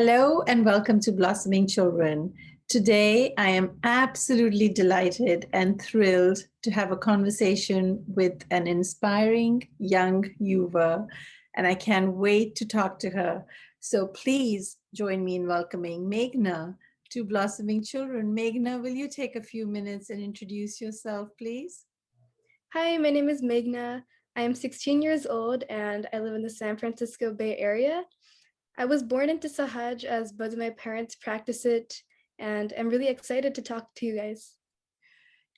Hello and welcome to Blossoming Children. Today, I am absolutely delighted and thrilled to have a conversation with an inspiring young yuva, and I can't wait to talk to her. So please join me in welcoming Meghna to Blossoming Children. Meghna, will you take a few minutes and introduce yourself, please? Hi, my name is Meghna. I am 16 years old and I live in the San Francisco Bay Area. I was born into Sahaj as both of my parents practice it, and I'm really excited to talk to you guys.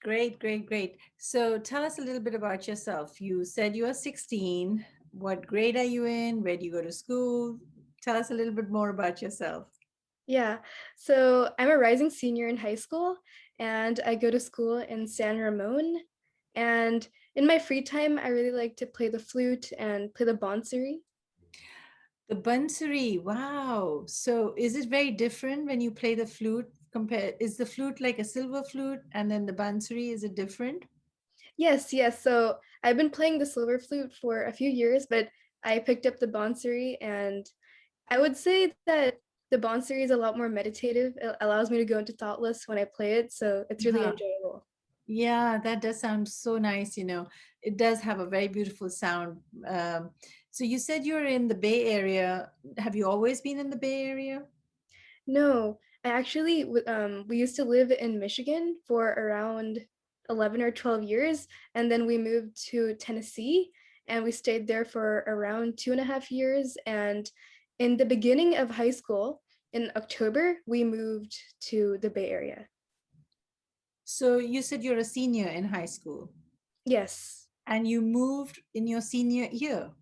Great, great, great. So tell us a little bit about yourself. You said you are 16. What grade are you in? Where do you go to school? Tell us a little bit more about yourself. Yeah, so I'm a rising senior in high school and I go to school in San Ramon. And in my free time, I really like to play the flute and play the bansuri. The bansuri, wow. So is it very different when you play the flute? Is the flute like a silver flute and then the bansuri, is it different? Yes. So I've been playing the silver flute for a few years, but I picked up the bansuri and I would say that the Bond series is a lot more meditative. It allows me to go into thoughtless when I play it, so it's really Uh-huh. enjoyable. Yeah, that does sound so nice. It does have a very beautiful sound. So you said you're in the Bay Area. Have you always been in the Bay Area? No, I actually we used to live in Michigan for around 11 or 12 years, and then we moved to Tennessee, and we stayed there for around 2.5 years. And in the beginning of high school, in October, we moved to the Bay Area. So you said you're a senior in high school Yes, and you moved in your senior year.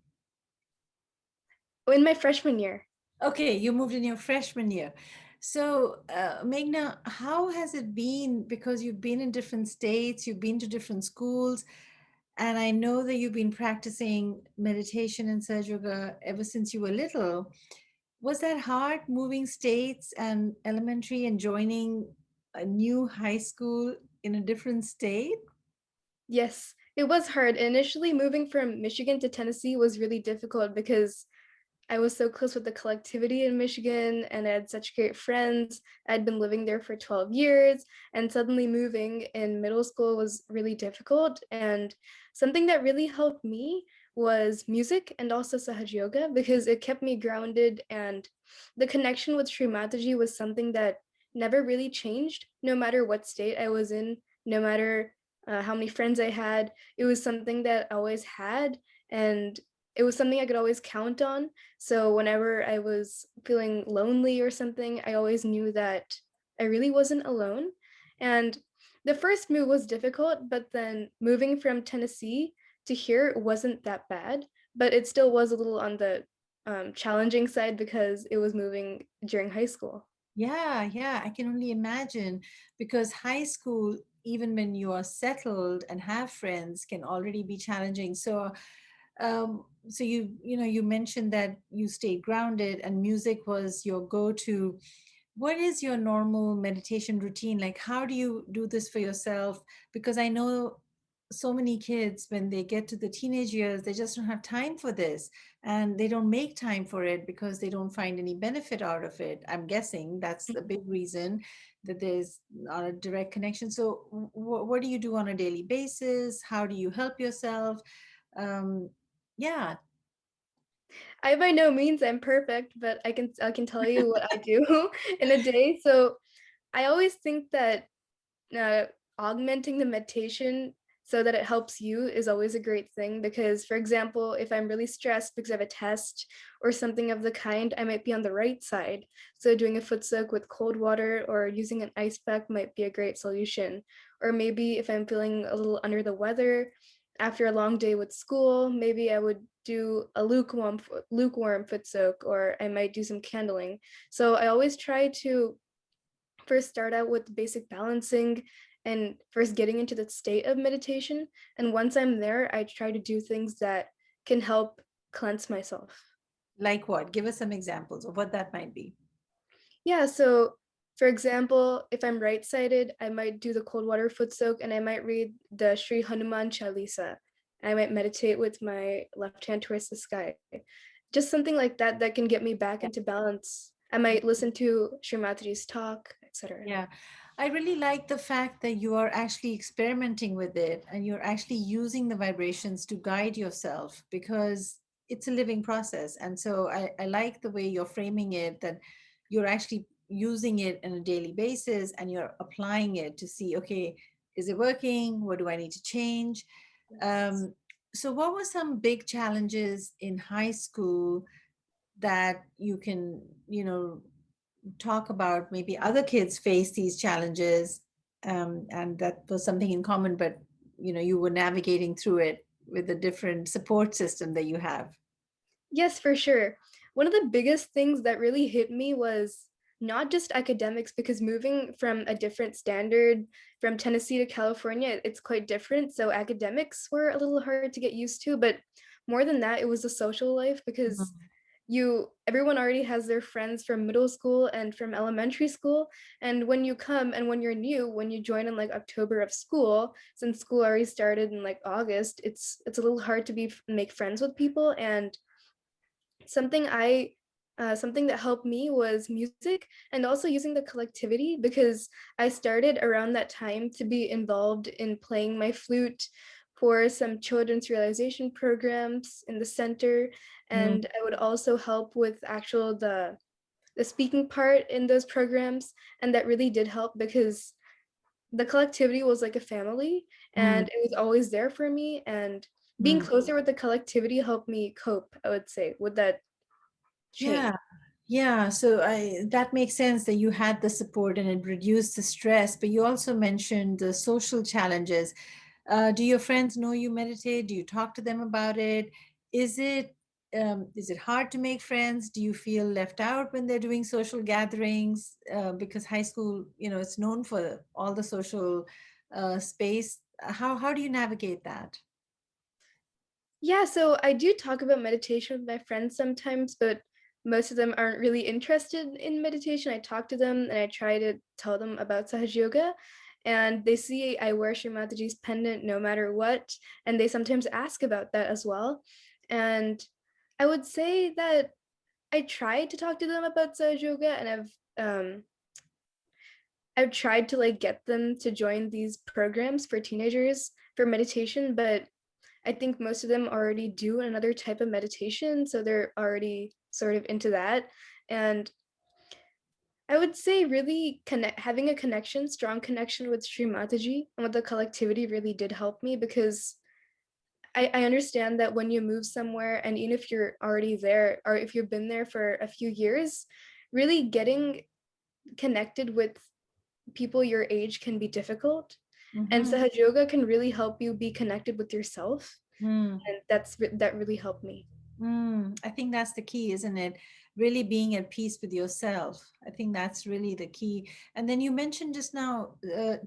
in my freshman year. Okay, you moved in your freshman year. So, Meghna, how has it been? Because you've been in different states, you've been to different schools, and I know that you've been practicing meditation and Sahaja Yoga ever since you were little. Was that hard moving states and elementary and joining a new high school in a different state? Yes, it was hard. Initially, moving from Michigan to Tennessee was really difficult because I was so close with the collectivity in Michigan and I had such great friends. I'd been living there for 12 years, and suddenly moving in middle school was really difficult. And something that really helped me was music and also Sahaj Yoga because it kept me grounded, and the connection with Shri Mataji was something that never really changed, no matter what state I was in, no matter how many friends I had. It was something that I always had, and it was something I could always count on. So whenever I was feeling lonely or something, I always knew that I really wasn't alone. And the first move was difficult, but then moving from Tennessee to here wasn't that bad, but it still was a little on the challenging side because it was moving during high school. Yeah, yeah, I can only imagine because high school, even when you are settled and have friends, can already be challenging. So you mentioned that you stayed grounded and music was your go-to. What is your normal meditation routine? Like, how do you do this for yourself? Because I know so many kids, when they get to the teenage years, they just don't have time for this and they don't make time for it because they don't find any benefit out of it. I'm guessing that's the big reason that there's not a direct connection. So, what do you do on a daily basis? How do you help yourself? Um, yeah. I by no means am perfect, but I can tell you what I do in a day. So I always think that uh, augmenting the meditation so that it helps you is always a great thing, because for example, if I'm really stressed because I have a test or something of the kind, I might be on the right side, so doing a foot soak with cold water or using an ice pack might be a great solution. Or maybe if I'm feeling a little under the weather after a long day with school, maybe I would do a lukewarm foot soak, or I might do some candling. So I always try to first start out with basic balancing and first getting into the state of meditation. And once I'm there, I try to do things that can help cleanse myself. Like what? Give us some examples of what that might be. Yeah, so for example, if I'm right sided, I might do the cold water foot soak and I might read the Sri Hanuman Chalisa. I might meditate with my left hand towards the sky. Just something like that that can get me back into balance. I might listen to Shri Mataji's talk, etc. Yeah, I really like the fact that you are actually experimenting with it and you're actually using the vibrations to guide yourself because it's a living process. And so I like the way you're framing it, that you're actually using it on a daily basis and you're applying it to see, okay, is it working? What do I need to change? Yes. Um, so, what were some big challenges in high school that you can, talk about? Maybe other kids face these challenges, and that was something in common, but you were navigating through it with a different support system that you have. Yes, for sure. One of the biggest things that really hit me was not just academics, because moving from a different standard from Tennessee to California, it's quite different. So academics were a little hard to get used to, but more than that, it was the social life, because Mhm. everyone already has their friends from middle school and from elementary school, and when you come and when you're new, when you join in like October of school, since school already started in like August, it's a little hard to make friends with people. And something I something that helped me was music, and also using the collectivity, because I started around that time to be involved in playing my flute for some children's realization programs in the center, Mm, and I would also help with actual the speaking part in those programs, and that really did help because the collectivity was like a family, mm, and it was always there for me, and being mm. closer with the collectivity helped me cope, I would say, with that Yeah, change. yeah. So I that makes sense that you had the support and it reduced the stress, but you also mentioned the social challenges. Do your friends know you meditate? Do you talk to them about it? Is it is it hard to make friends? Do you feel left out when they're doing social gatherings? Because high school, it's known for all the social space. How do you navigate that? Yeah, so I do talk about meditation with my friends sometimes, but most of them aren't really interested in meditation. I talk to them and I try to tell them about Sahaj Yoga, and they see I wear Shri Mataji's pendant no matter what, and they sometimes ask about that as well. And I would say that I try to talk to them about Sahaj Yoga, and I've tried to like get them to join these programs for teenagers for meditation, but I think most of them already do another type of meditation, so they're already sort of into that. And I would say really having a connection, strong connection with Shri Mataji and with the collectivity really did help me, because I understand that when you move somewhere, and even if you're already there or if you've been there for a few years, really getting connected with people your age can be difficult. And Mm-hmm. Sahaj Yoga can really help you be connected with yourself. And that really helped me. I think that's the key, isn't it? Really being at peace with yourself. I think that's really the key. And then you mentioned just now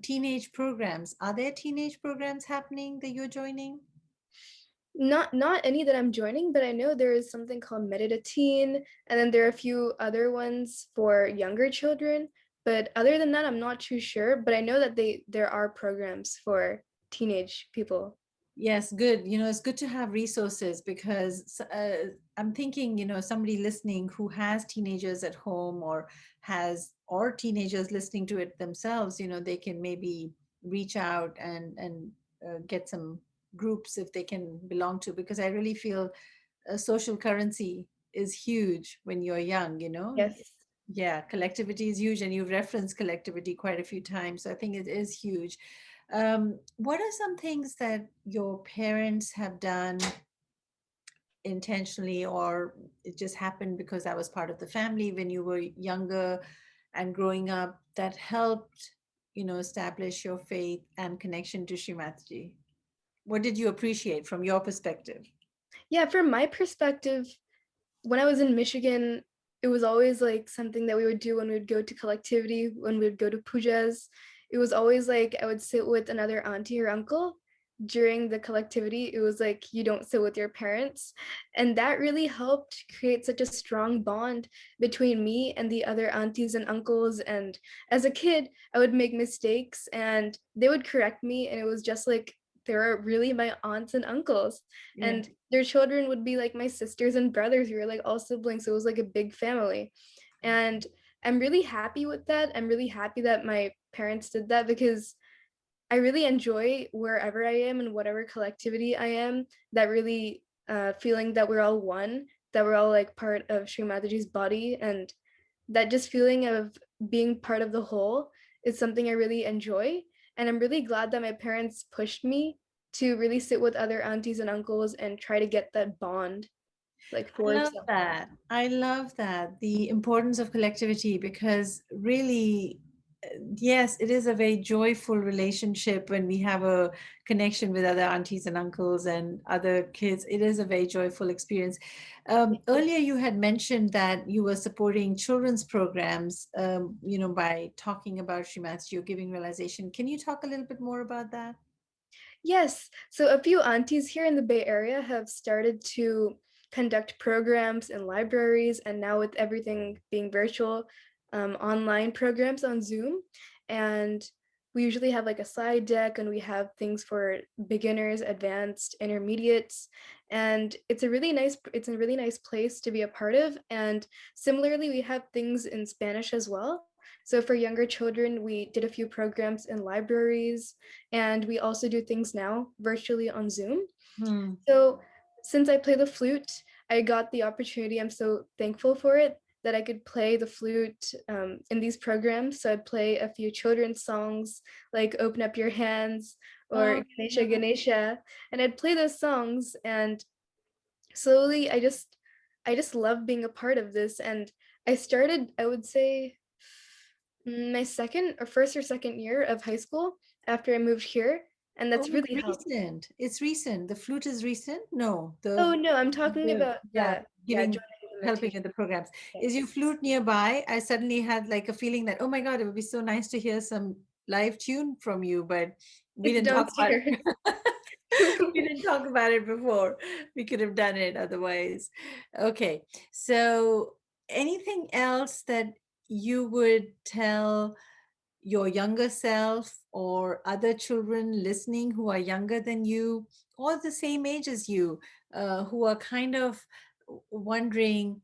teenage programs. Are there teenage programs happening that you're joining? Not any that I'm joining, but I know there is something called Medita Teen, and then there are a few other ones for younger children. But other than that, I'm not too sure. But I know that there are programs for teenage people. Yes, good. It's good to have resources because I'm thinking, somebody listening who has teenagers at home or teenagers listening to it themselves, they can maybe reach out and get some groups if they can belong to, because I really feel social currency is huge when you're young, Yes. yeah, collectivity is huge, and you've referenced collectivity quite a few times. So I think it is huge. What are some things that your parents have done intentionally, or it just happened because that was part of the family when you were younger and growing up, that helped, establish your faith and connection to Shrimataji? What did you appreciate from your perspective? Yeah, from my perspective, when I was in Michigan, it was always like something that we would do when we would go to collectivity, when we would go to pujas. It was always like I would sit with another auntie or uncle during the collectivity. It was like you don't sit with your parents. And that really helped create such a strong bond between me and the other aunties and uncles. And as a kid, I would make mistakes and they would correct me. And it was just like they were really my aunts and uncles. Yeah. And their children would be like my sisters and brothers. We were like all siblings. So it was like a big family. And I'm really happy with that. I'm really happy that my parents did that because I really enjoy wherever I am and whatever collectivity I am, that really feeling that we're all one, that we're all like part of Shri Mataji's body, and that just feeling of being part of the whole is something I really enjoy. And I'm really glad that my parents pushed me to really sit with other aunties and uncles and try to get that bond like I forged love that bond. that. I love that. The importance of collectivity, because really, yes, it is a very joyful relationship when we have a connection with other aunties and uncles and other kids. It is a very joyful experience. Earlier, you had mentioned that you were supporting children's programs, by talking about Srimati, you're giving realization. Can you talk a little bit more about that? Yes. So a few aunties here in the Bay Area have started to conduct programs in libraries, and now with everything being virtual, online programs on Zoom. And we usually have like a slide deck, and we have things for beginners, advanced, intermediates. And it's a really nice place to be a part of. And similarly, we have things in Spanish as well. So for younger children, we did a few programs in libraries, and we also do things now virtually on Zoom. Hmm. So since I play the flute, I got the opportunity. I'm so thankful for it that I could play the flute in these programs. So I'd play a few children's songs like "Open Up Your Hands" or Oh, "Ganesha Ganesha," and I'd play those songs. And slowly, I just love being a part of this. And I started, I would say, my second or first or second year of high school after I moved here, and oh, that's it's really helped. recent. It's recent. The flute is recent? No, Oh no, I'm talking the about yeah, joining giving the helping meditation. with the programs. Is Yes. your flute nearby? I suddenly had like a feeling that, oh my God, it would be so nice to hear some live tune from you, but we It's didn't talk about downstairs. it. We didn't talk about it before. We could have done it otherwise. Okay. So anything else that you would tell your younger self or other children listening who are younger than you or the same age as you, who are kind of wondering,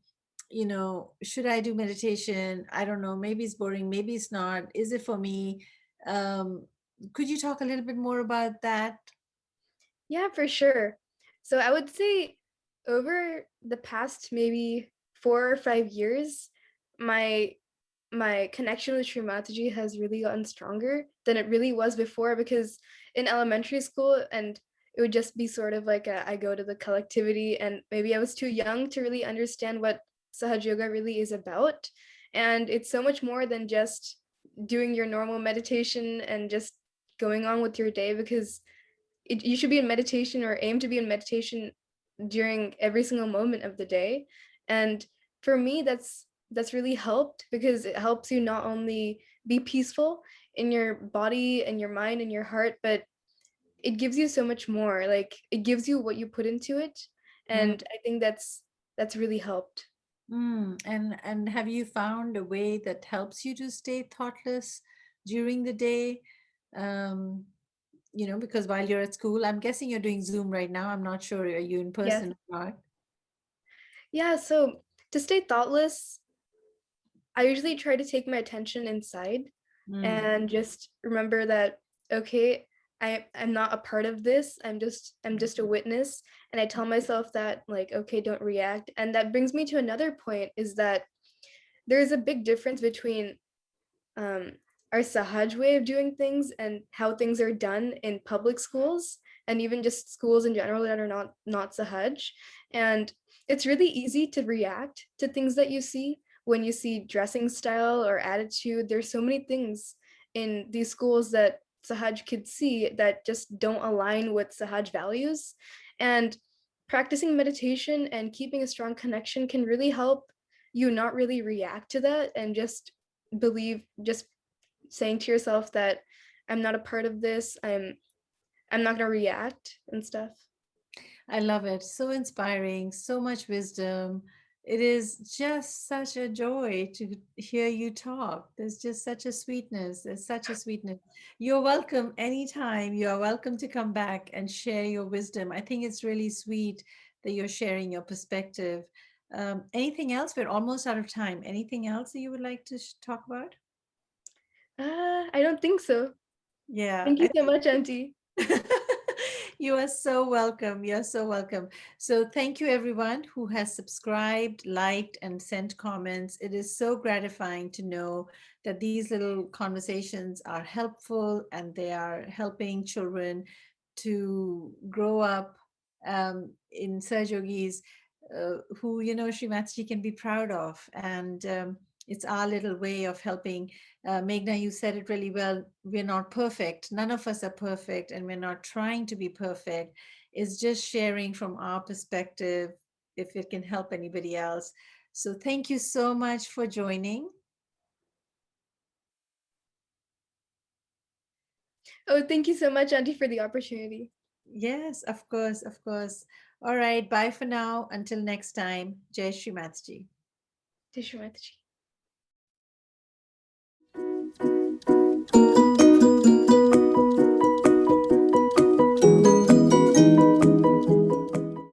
should I do meditation? I don't know, maybe it's boring, maybe it's not, is it for me? um, could you talk a little bit more about that? Yeah, for sure. So I would say over the past maybe 4 or 5 years, my my connection with Shri Mataji has really gotten stronger than it really was before, because in elementary school, and it would just be sort of like I go to the collectivity, and maybe I was too young to really understand what Sahaj Yoga really is about. And it's so much more than just doing your normal meditation and just going on with your day, because you should be in meditation or aim to be in meditation during every single moment of the day. And for me, that's really helped, because it helps you not only be peaceful in your body and your mind and your heart, but it gives you so much more. Like it gives you what you put into it. Mm, And I think that's really helped. and have you found a way that helps you to stay thoughtless during the day? um, because while you're at school, I'm guessing you're doing Zoom right now. I'm not sure, are you in Yes. person or not? Yeah, so to stay thoughtless, I usually try to take my attention inside Mm, and just remember that, okay, I'm not a part of this. I'm just a witness. And I tell myself that, like, okay, don't react. And that brings me to another point, is that there is a big difference between um, our Sahaj way of doing things and how things are done in public schools, and even just schools in general that are not Sahaj. And it's really easy to react to things that you see when you see dressing style or attitude. There's so many things in these schools that Sahaj kids see that just don't align with Sahaj values. And practicing meditation and keeping a strong connection can really help you not really react to that, and just saying to yourself that I'm not a part of this. I'm not gonna react and stuff. I love it. So inspiring, so much wisdom. It is just such a joy to hear you talk. There's just such a sweetness. There's such a sweetness. You're welcome anytime. You're welcome to come back and share your wisdom. I think it's really sweet that you're sharing your perspective. Anything else? We're almost out of time. Anything else that you would like to talk about? I don't think so. Yeah, Thank you I so think much, Auntie. you are so welcome. You're so welcome. So, thank you everyone who has subscribed, liked, and sent comments. It is so gratifying to know that these little conversations are helpful and they are helping children to grow up in Sahajogis who, Sri Mataji can be proud of. And it's our little way of helping. Meghna, you said it really well. We're not perfect. None of us are perfect, and we're not trying to be perfect. It's just sharing from our perspective if it can help anybody else. So, thank you so much for joining. Oh, thank you so much, Auntie, for the opportunity. Yes, of course, of course. All right, bye for now. Until next time, Jai Shri Mataji. Tishumataji.